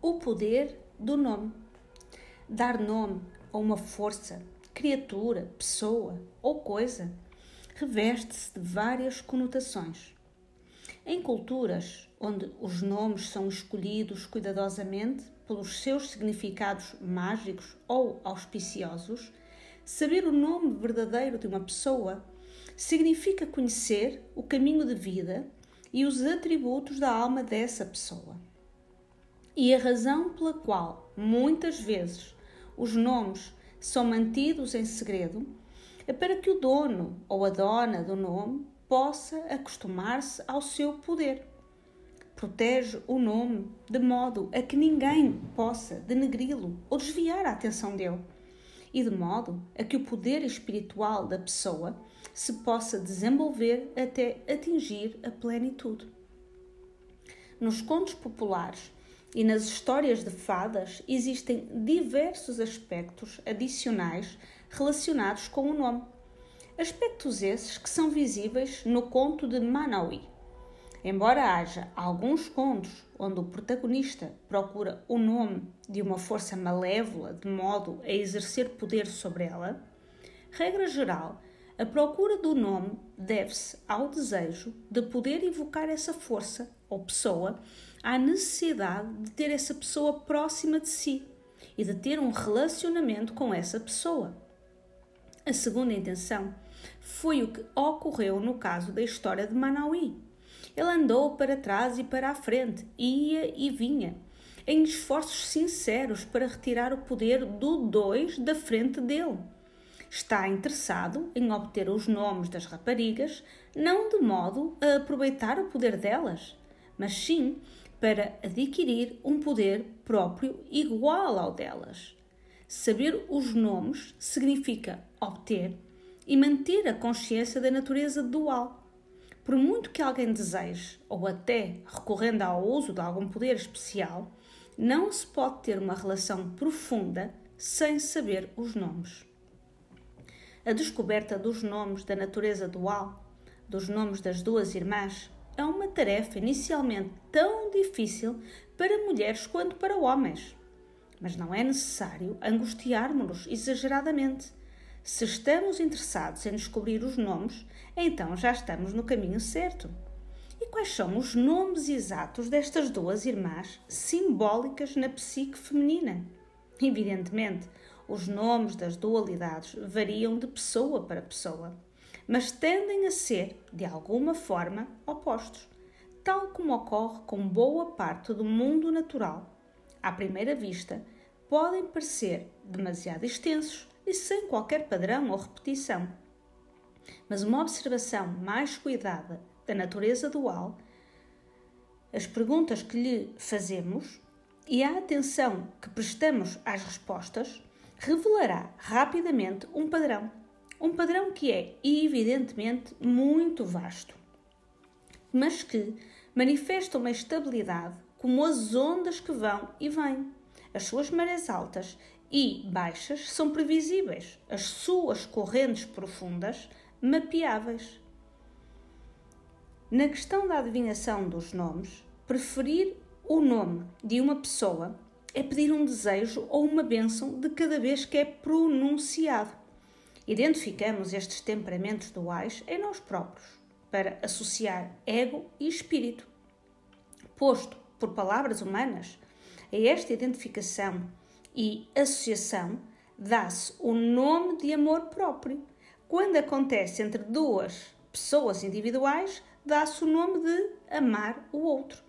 o poder do nome. Dar nome a uma força, criatura, pessoa ou coisa reveste-se de várias conotações. Em culturas onde os nomes são escolhidos cuidadosamente pelos seus significados mágicos ou auspiciosos, saber o nome verdadeiro de uma pessoa significa conhecer o caminho de vida e os atributos da alma dessa pessoa. E a razão pela qual, muitas vezes, os nomes são mantidos em segredo é para que o dono ou a dona do nome possa acostumar-se ao seu poder. Protege o nome de modo a que ninguém possa denegri-lo ou desviar a atenção dele, e de modo a que o poder espiritual da pessoa se possa desenvolver até atingir a plenitude. Nos contos populares e nas histórias de fadas existem diversos aspectos adicionais relacionados com o nome. Aspectos esses que são visíveis no conto de Manaui. Embora haja alguns contos onde o protagonista procura o nome de uma força malévola de modo a exercer poder sobre ela, regra geral, a procura do nome deve-se ao desejo de poder evocar essa força ou pessoa, à necessidade de ter essa pessoa próxima de si e de ter um relacionamento com essa pessoa. A segunda intenção foi o que ocorreu no caso da história de Manaui. Ele andou para trás e para a frente, ia e vinha, em esforços sinceros para retirar o poder do dois da frente dele. Está interessado em obter os nomes das raparigas, não de modo a aproveitar o poder delas, mas sim para adquirir um poder próprio igual ao delas. Saber os nomes significa obter e manter a consciência da natureza dual. Por muito que alguém deseje, ou até recorrendo ao uso de algum poder especial, não se pode ter uma relação profunda sem saber os nomes. A descoberta dos nomes da natureza dual, dos nomes das duas irmãs, é uma tarefa inicialmente tão difícil para mulheres quanto para homens. Mas não é necessário angustiarmos-nos exageradamente. Se estamos interessados em descobrir os nomes, então já estamos no caminho certo. E quais são os nomes exatos destas duas irmãs simbólicas na psique feminina? Evidentemente, os nomes das dualidades variam de pessoa para pessoa, mas tendem a ser, de alguma forma, opostos, tal como ocorre com boa parte do mundo natural. À primeira vista, podem parecer demasiado extensos e sem qualquer padrão ou repetição. Mas uma observação mais cuidada da natureza dual, as perguntas que lhe fazemos e a atenção que prestamos às respostas revelará rapidamente um padrão. Um padrão que é, evidentemente, muito vasto, mas que manifesta uma estabilidade como as ondas que vão e vêm. As suas marés altas e baixas são previsíveis, as suas correntes profundas mapeáveis. Na questão da adivinhação dos nomes, preferir o nome de uma pessoa é pedir um desejo ou uma bênção de cada vez que é pronunciado. Identificamos estes temperamentos duais em nós próprios, para associar ego e espírito. Posto por palavras humanas, a esta identificação e associação dá-se o nome de amor próprio. Quando acontece entre duas pessoas individuais, dá-se o nome de amar o outro.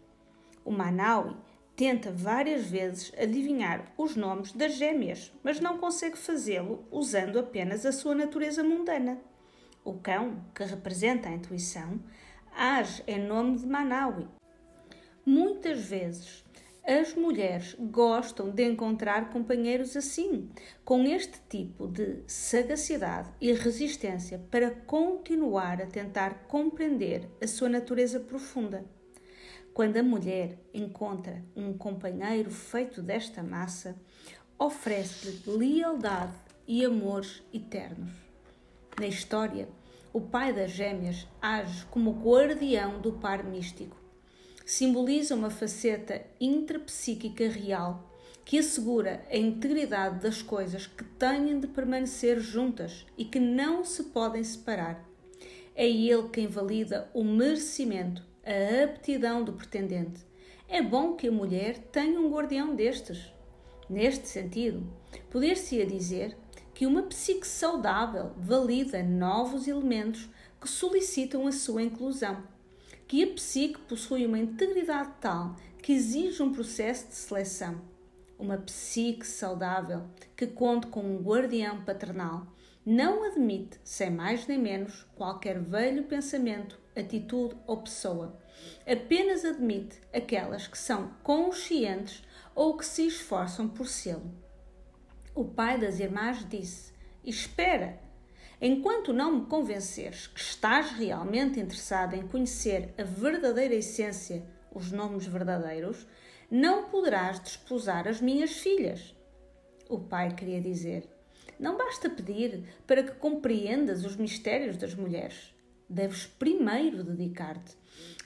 O Manaui tenta várias vezes adivinhar os nomes das gêmeas, mas não consegue fazê-lo usando apenas a sua natureza mundana. O cão, que representa a intuição, age em nome de Manaui. Muitas vezes, as mulheres gostam de encontrar companheiros assim, com este tipo de sagacidade e resistência para continuar a tentar compreender a sua natureza profunda. Quando a mulher encontra um companheiro feito desta massa, oferece-lhe lealdade e amores eternos. Na história, o pai das gêmeas age como guardião do par místico. Simboliza uma faceta intrapsíquica real que assegura a integridade das coisas que têm de permanecer juntas e que não se podem separar. É ele quem valida o merecimento, a aptidão do pretendente. É bom que a mulher tenha um guardião destes. Neste sentido, poder-se-ia dizer que uma psique saudável valida novos elementos que solicitam a sua inclusão, que a psique possui uma integridade tal que exige um processo de seleção. Uma psique saudável que conte com um guardião paternal não admite, sem mais nem menos, qualquer velho pensamento, atitude ou pessoa. Apenas admite aquelas que são conscientes ou que se esforçam por sê-lo. O pai das irmãs disse: espera, enquanto não me convenceres que estás realmente interessado em conhecer a verdadeira essência, os nomes verdadeiros, não poderás desposar as minhas filhas. O pai queria dizer: não basta pedir para que compreendas os mistérios das mulheres. Deves primeiro dedicar-te.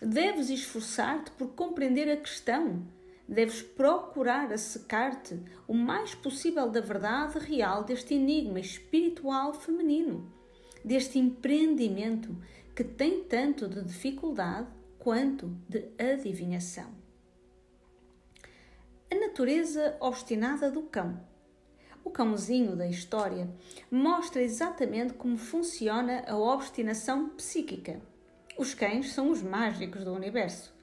Deves esforçar-te por compreender a questão. Deves procurar assecar-te o mais possível da verdade real deste enigma espiritual feminino, deste empreendimento que tem tanto de dificuldade quanto de adivinhação. A natureza obstinada do cão. O cãozinho da história mostra exatamente como funciona a obstinação psíquica. Os cães são os mágicos do universo.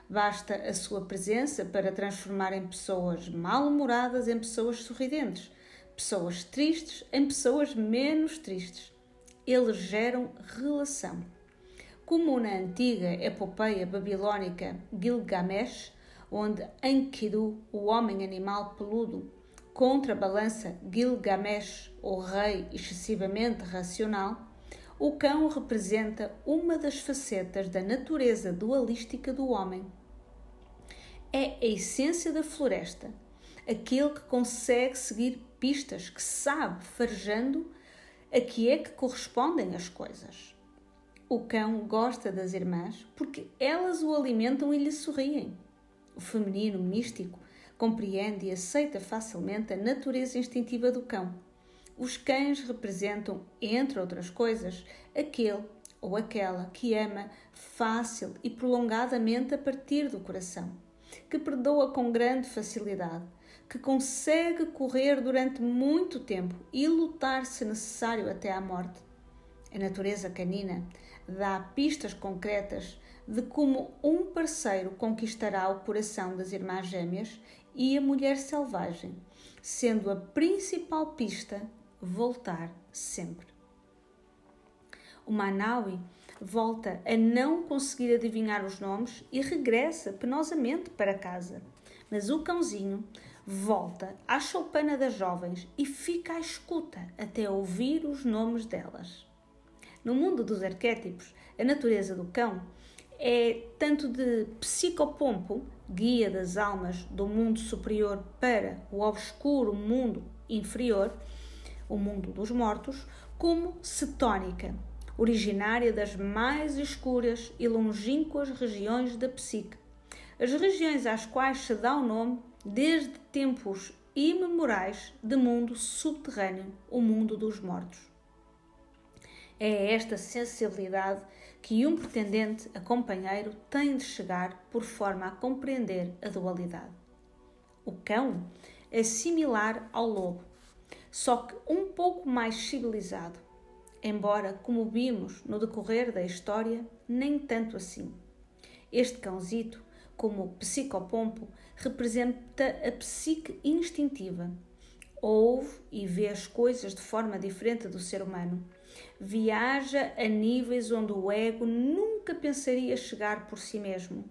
Basta a sua presença para transformarem pessoas mal-humoradas em pessoas sorridentes, pessoas tristes em pessoas menos tristes. Eles geram relação. Como na antiga epopeia babilônica Gilgamesh, onde Enkidu, o homem-animal peludo, contrabalança Gilgamesh, o rei excessivamente racional, o cão representa uma das facetas da natureza dualística do homem. É a essência da floresta, aquele que consegue seguir pistas, que sabe, farejando, a que é que correspondem as coisas. O cão gosta das irmãs porque elas o alimentam e lhe sorriem. O feminino místico compreende e aceita facilmente a natureza instintiva do cão. Os cães representam, entre outras coisas, aquele ou aquela que ama fácil e prolongadamente a partir do coração, que perdoa com grande facilidade, que consegue correr durante muito tempo e lutar, se necessário, até à morte. A natureza canina dá pistas concretas de como um parceiro conquistará o coração das irmãs gêmeas e a mulher selvagem, sendo a principal pista voltar sempre. O Manaui volta a não conseguir adivinhar os nomes e regressa penosamente para casa. Mas o cãozinho volta à choupana das jovens e fica à escuta até ouvir os nomes delas. No mundo dos arquétipos, a natureza do cão é tanto de psicopompo, guia das almas do mundo superior para o obscuro mundo inferior, o mundo dos mortos, como cetónica, originária das mais escuras e longínquas regiões da psique, as regiões às quais se dá o nome, desde tempos imemorais, de mundo subterrâneo, o mundo dos mortos. É esta sensibilidade que um pretendente a companheiro tem de chegar por forma a compreender a dualidade. O cão é similar ao lobo, só que um pouco mais civilizado, embora, como vimos no decorrer da história, nem tanto assim. Este cãozito, como o psicopompo, representa a psique instintiva. Ouve e vê as coisas de forma diferente do ser humano. Viaja a níveis onde o ego nunca pensaria chegar por si mesmo.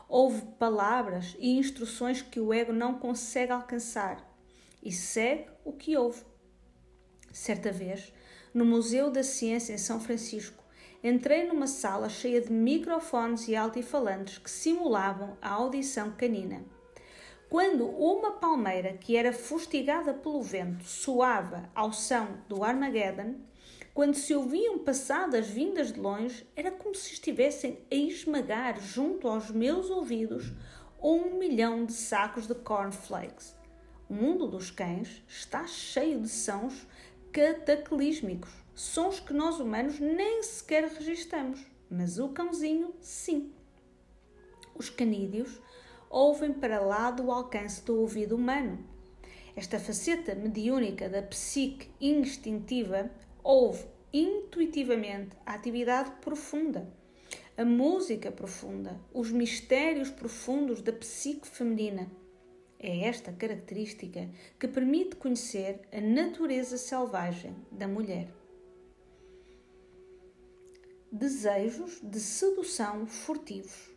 Ouve palavras e instruções que o ego não consegue alcançar e segue o que ouve. Certa vez, no Museu da Ciência em São Francisco, entrei numa sala cheia de microfones e altifalantes que simulavam a audição canina. Quando uma palmeira que era fustigada pelo vento soava ao som do Armageddon, Quando se ouviam passadas vindas de longe, era como se estivessem a esmagar junto aos meus ouvidos 1 milhão de sacos de cornflakes. O mundo dos cães está cheio de sons cataclísmicos, sons que nós humanos nem sequer registamos, mas o cãozinho sim. Os canídeos ouvem para lá do alcance do ouvido humano. Esta faceta mediúnica da psique instintiva ouve intuitivamente a atividade profunda, a música profunda, os mistérios profundos da psique feminina. É esta característica que permite conhecer a natureza selvagem da mulher. Desejos de sedução furtivos.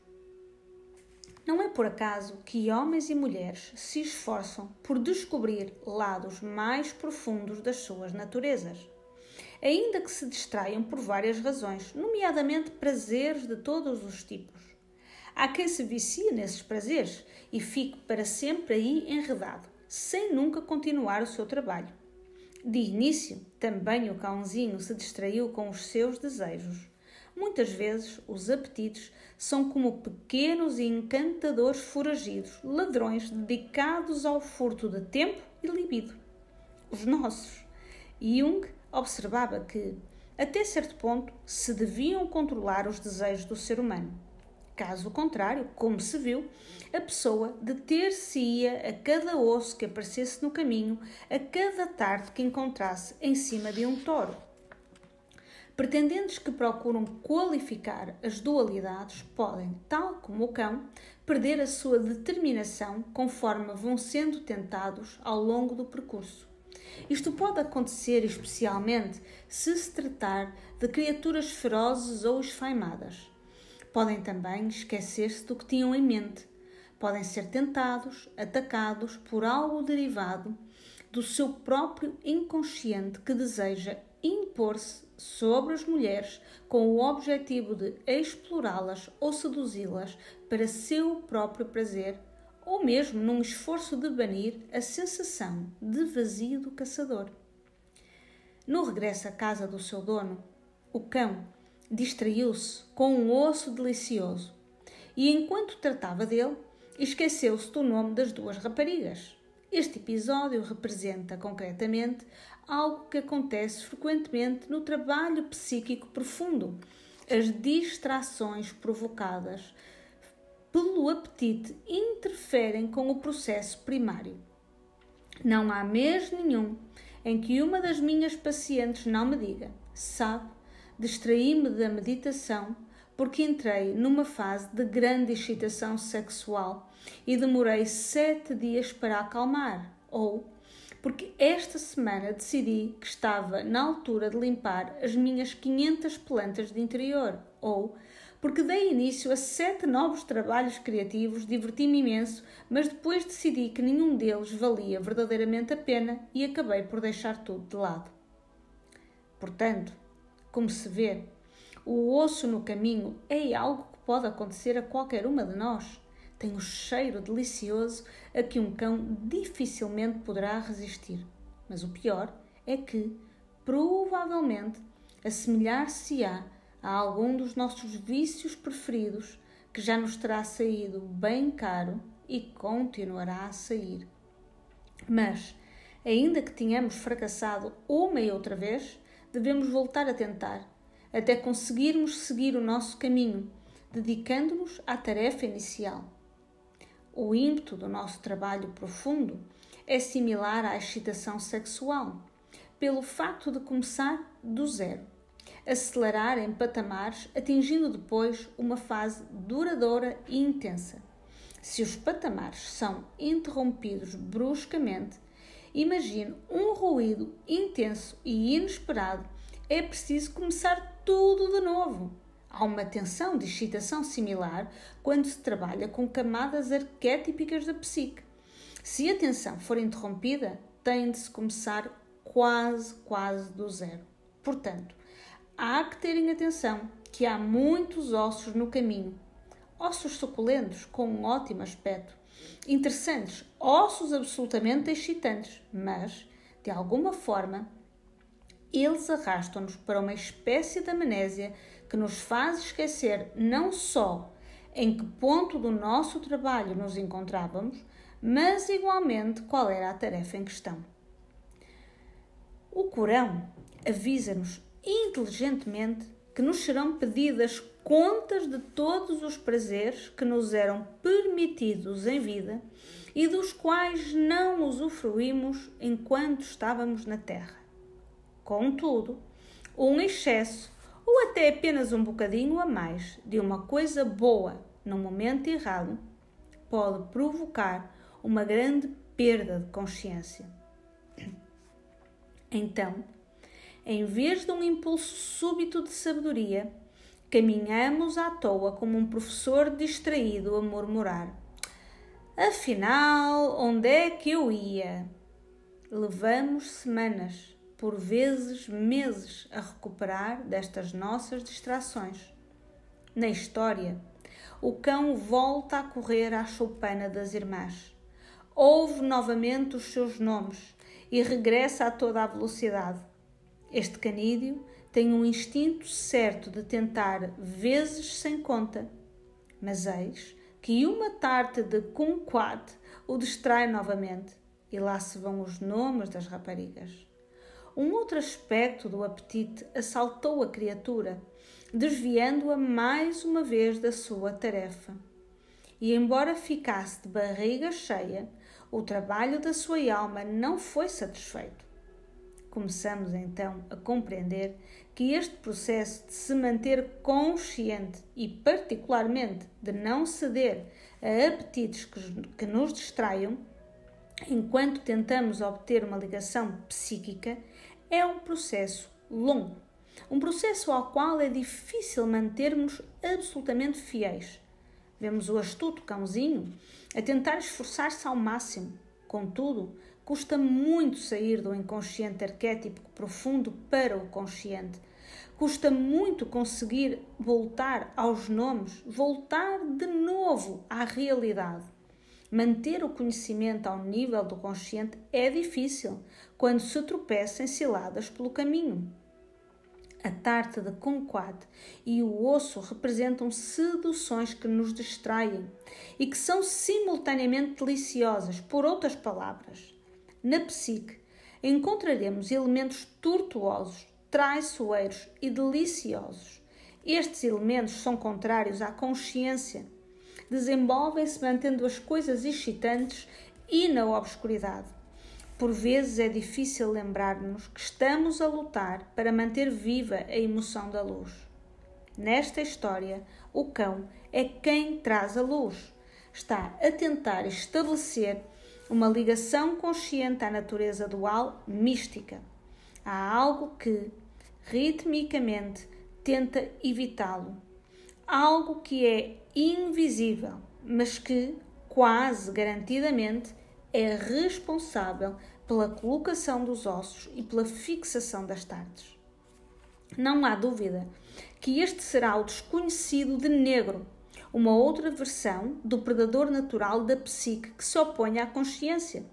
Não é por acaso que homens e mulheres se esforçam por descobrir lados mais profundos das suas naturezas, ainda que se distraiam por várias razões, nomeadamente prazeres de todos os tipos. Há quem se vicie nesses prazeres e fique para sempre aí enredado, sem nunca continuar o seu trabalho. De início, também o cãozinho se distraiu com os seus desejos. Muitas vezes, os apetites são como pequenos e encantadores foragidos, ladrões dedicados ao furto de tempo e libido. Os nossos. Jung observava que, até certo ponto, se deviam controlar os desejos do ser humano. Caso contrário, como se viu, a pessoa deter-se-ia a cada osso que aparecesse no caminho, a cada tarde que encontrasse em cima de um touro. Pretendentes que procuram qualificar as dualidades podem, tal como o cão, perder a sua determinação conforme vão sendo tentados ao longo do percurso. Isto pode acontecer especialmente se tratar de criaturas ferozes ou esfaimadas. Podem também esquecer-se do que tinham em mente. Podem ser tentados, atacados por algo derivado do seu próprio inconsciente que deseja impor-se sobre as mulheres com o objetivo de explorá-las ou seduzi-las para seu próprio prazer, ou mesmo num esforço de banir a sensação de vazio do caçador. No regresso à casa do seu dono, o cão distraiu-se com um osso delicioso e, enquanto tratava dele, esqueceu-se do nome das duas raparigas. Este episódio representa, concretamente, algo que acontece frequentemente no trabalho psíquico profundo, as distrações provocadas pelo apetite interferem com o processo primário. Não há mês nenhum em que uma das minhas pacientes não me diga: sabe, distraí-me da meditação porque entrei numa fase de grande excitação sexual e demorei 7 dias para acalmar, ou porque esta semana decidi que estava na altura de limpar as minhas 500 plantas de interior, ou porque dei início a 7 novos trabalhos criativos, diverti-me imenso, mas depois decidi que nenhum deles valia verdadeiramente a pena e acabei por deixar tudo de lado. Portanto, como se vê, o osso no caminho é algo que pode acontecer a qualquer uma de nós. Tem um cheiro delicioso a que um cão dificilmente poderá resistir. Mas o pior é que, provavelmente, assemelhar-se-á a algum dos nossos vícios preferidos que já nos terá saído bem caro e continuará a sair. Mas, ainda que tenhamos fracassado uma e outra vez, devemos voltar a tentar, até conseguirmos seguir o nosso caminho, dedicando-nos à tarefa inicial. O ímpeto do nosso trabalho profundo é similar à excitação sexual, pelo facto de começar do zero, acelerar em patamares, atingindo depois uma fase duradoura e intensa. Se os patamares são interrompidos bruscamente, imagine um ruído intenso e inesperado, é preciso começar tudo de novo. Há uma tensão de excitação similar quando se trabalha com camadas arquétipicas da psique. Se a tensão for interrompida, tem de se começar quase do zero. Portanto, há que terem atenção que há muitos ossos no caminho. Ossos suculentos com um ótimo aspecto, interessantes, ossos absolutamente excitantes, mas, de alguma forma, eles arrastam-nos para uma espécie de amnésia que nos faz esquecer não só em que ponto do nosso trabalho nos encontrávamos, mas igualmente qual era a tarefa em questão. O Corão avisa-nos inteligentemente que nos serão pedidas contas de todos os prazeres que nos eram permitidos em vida e dos quais não usufruímos enquanto estávamos na terra. Contudo, um excesso ou até apenas um bocadinho a mais de uma coisa boa no momento errado pode provocar uma grande perda de consciência. Então, em vez de um impulso súbito de sabedoria, caminhamos à toa como um professor distraído a murmurar: afinal, onde é que eu ia? Levamos semanas, por vezes meses, a recuperar destas nossas distrações. Na história, o cão volta a correr à choupana das irmãs. Ouve novamente os seus nomes e regressa a toda a velocidade. Este canídeo tem um instinto certo de tentar vezes sem conta, mas eis que uma tarte de kumquat o distrai novamente e lá se vão os nomes das raparigas. Um outro aspecto do apetite assaltou a criatura, desviando-a mais uma vez da sua tarefa. E embora ficasse de barriga cheia, o trabalho da sua alma não foi satisfeito. Começamos então a compreender que este processo de se manter consciente e particularmente de não ceder a apetites que nos distraiam, enquanto tentamos obter uma ligação psíquica, é um processo longo. Um processo ao qual é difícil mantermos absolutamente fiéis. Vemos o astuto cãozinho a tentar esforçar-se ao máximo. Contudo, custa muito sair do inconsciente arquétipo profundo para o consciente. Custa muito conseguir voltar aos nomes, voltar de novo à realidade. Manter o conhecimento ao nível do consciente é difícil quando se tropeça em ciladas pelo caminho. A tarte de kumquat e o osso representam seduções que nos distraem e que são simultaneamente deliciosas. Por outras palavras, na psique encontraremos elementos tortuosos, traiçoeiros e deliciosos. Estes elementos são contrários à consciência. Desenvolvem-se mantendo as coisas excitantes e na obscuridade. Por vezes é difícil lembrar-nos que estamos a lutar para manter viva a emoção da luz. Nesta história, o cão é quem traz a luz. Está a tentar estabelecer uma ligação consciente à natureza dual mística. Há algo que, ritmicamente, tenta evitá-lo. Algo que é invisível, mas que, quase garantidamente, é responsável pela colocação dos ossos e pela fixação das tartes. Não há dúvida que este será o desconhecido de negro, uma outra versão do predador natural da psique que se opõe à consciência.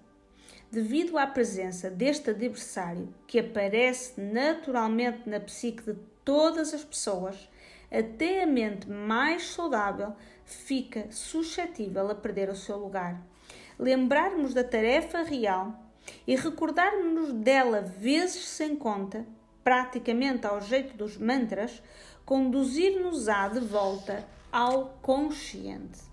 Devido à presença deste adversário, que aparece naturalmente na psique de todas as pessoas, até a mente mais saudável fica suscetível a perder o seu lugar. Lembrarmos da tarefa real e recordarmos-nos dela vezes sem conta, praticamente ao jeito dos mantras, conduzir-nos-á de volta ao consciente.